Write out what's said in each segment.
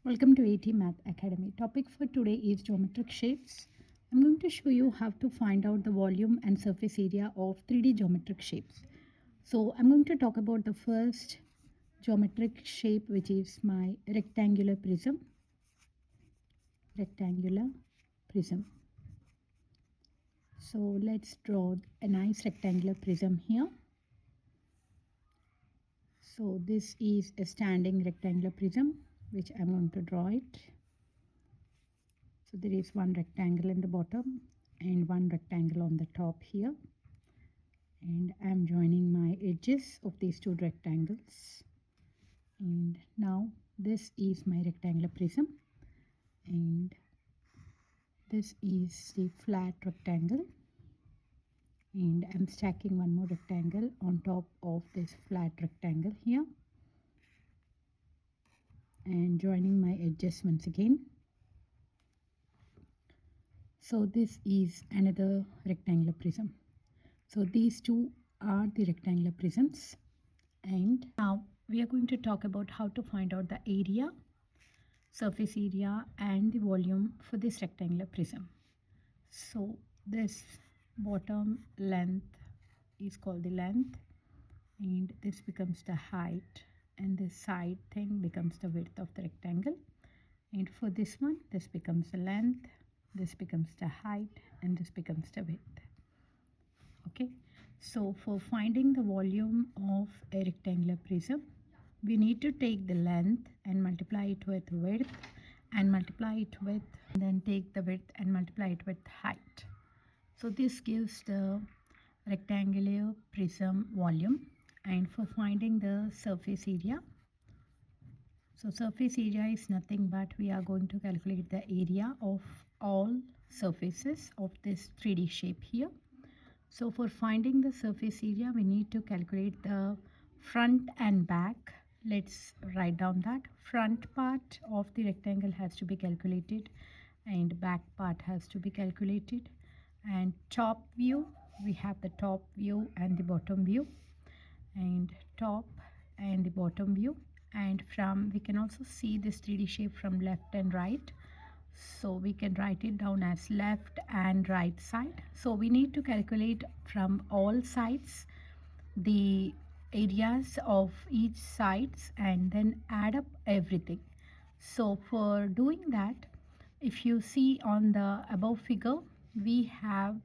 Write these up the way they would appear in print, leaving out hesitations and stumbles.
Welcome to AT Math Academy. Topic for today is geometric shapes. I'm going to show you how to find out the volume and surface area of 3D geometric shapes. So I'm going to talk about the first geometric shape, which is my rectangular prism. Rectangular prism. So let's draw a nice rectangular prism here. So this is a standing rectangular prism, which I'm going to draw it. So there is one rectangle in the bottom and one rectangle on the top here, and I'm joining my edges of these two rectangles. And now this is my rectangular prism, and this is the flat rectangle, and I'm stacking one more rectangle on top of this flat rectangle here and joining my edges once again. So this is another rectangular prism. So these two are the rectangular prisms, and now we are going to talk about how to find out the area, surface area and the volume for this rectangular prism. So this bottom length is called the length, and this becomes the height, and this side thing becomes the width of the rectangle. And for this one, this becomes the length, this becomes the height, and this becomes the width. Okay, so for finding the volume of a rectangular prism, we need to take the length and multiply it with width and multiply it with, and then take the width and multiply it with height. So this gives the rectangular prism volume. And for finding the surface area, so surface area is nothing but we are going to calculate the area of all surfaces of this 3D shape here. So for finding the surface area, we need to calculate the front and back. Let's write down that. Front part of the rectangle has to be calculated and back part has to be calculated. And top view, we have the top view and the bottom view, and top and the bottom view. And from, we can also see this 3D shape from left and right. So we can write it down as left and right side. So we need to calculate from all sides the areas of each sides and then add up everything. So for doing that, if you see on the above figure, we have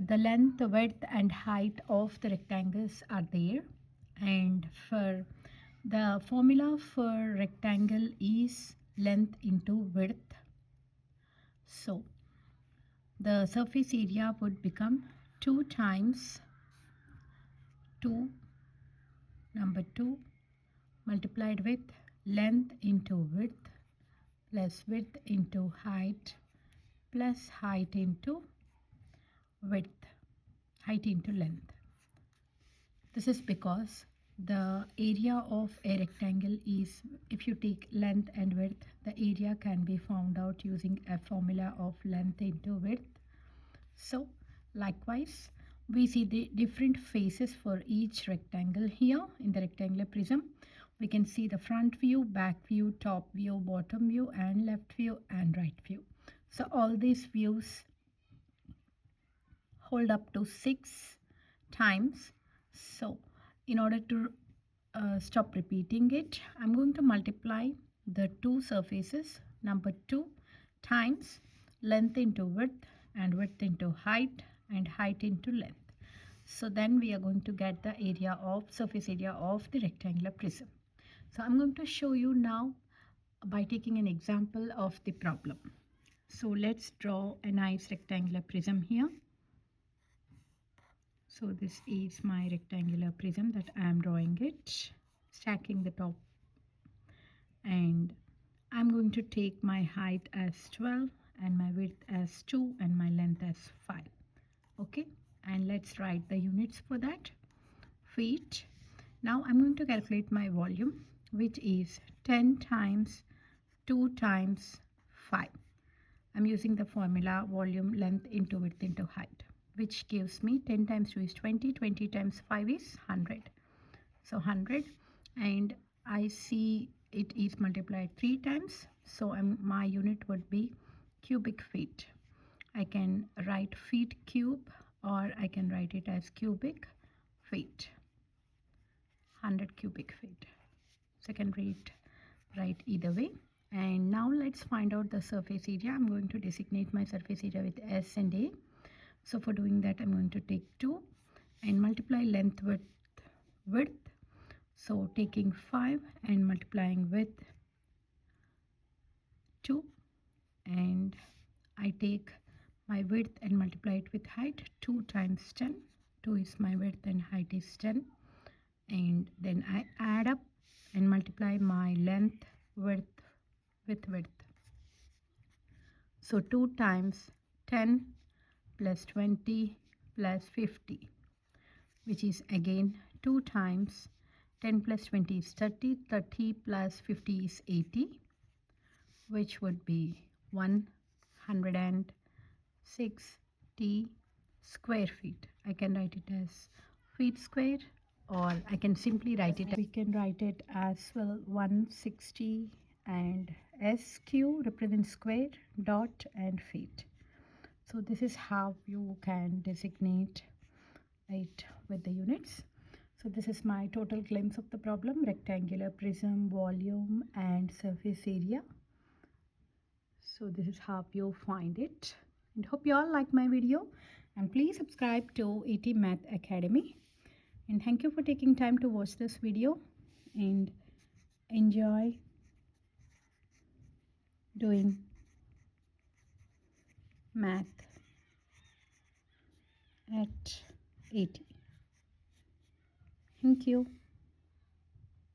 the length, width and height of the rectangles are there, and for the formula for rectangle is length into width. So the surface area would become 2 times 2 number 2 multiplied with length into width plus width into height plus height into width, height into length. This is because the area of a rectangle is, if you take length and width, the area can be found out using a formula of length into width. So likewise, we see the different faces for each rectangle here in the rectangular prism. We can see the front view, back view, top view, bottom view, and left view and right view. So all these views hold up to 6 times. So in order to stop repeating it, I'm going to multiply the two surfaces, number 2 times length into width and width into height and height into length. So then we are going to get the area of surface area of the rectangular prism. So I'm going to show you now by taking an example of the problem. So let's draw a nice rectangular prism here. So this is my rectangular prism that I am drawing it, stacking the top, and I'm going to take my height as 12 and my width as 2 and my length as 5. Okay, and let's write the units for that. Feet. Now I'm going to calculate my volume, which is 10 times 2 times 5. I'm using the formula volume length into width into height, which gives me 10 times 2 is 20, 20 times 5 is 100. So 100, and I see it is multiplied 3 times, so my unit would be cubic feet. I can write feet cube, or I can write it as cubic feet. 100 cubic feet. Second rate, write either way. And now let's find out the surface area. I'm going to designate my surface area with S and A. So for doing that, I'm going to take 2 and multiply length with width. So taking 5 and multiplying with 2, and I take my width and multiply it with height. 2 times 10. 2 is my width and height is 10. And then I add up and multiply my length with width. So 2 times 10 plus 20 plus 50, which is again 2 times 10 plus 20 is 30. 30 plus 50 is 80, which would be 160 square feet. I can write it as feet square, or I can simply write it. We can write it as well 160, and SQ represents square, dot and feet. So this is how you can designate it with the units. So this is my total glimpse of the problem: rectangular prism, volume and surface area. So this is how you find it, and hope you all like my video, and please subscribe to AT Math Academy. And thank you for taking time to watch this video, and enjoy doing math at AT. Thank you.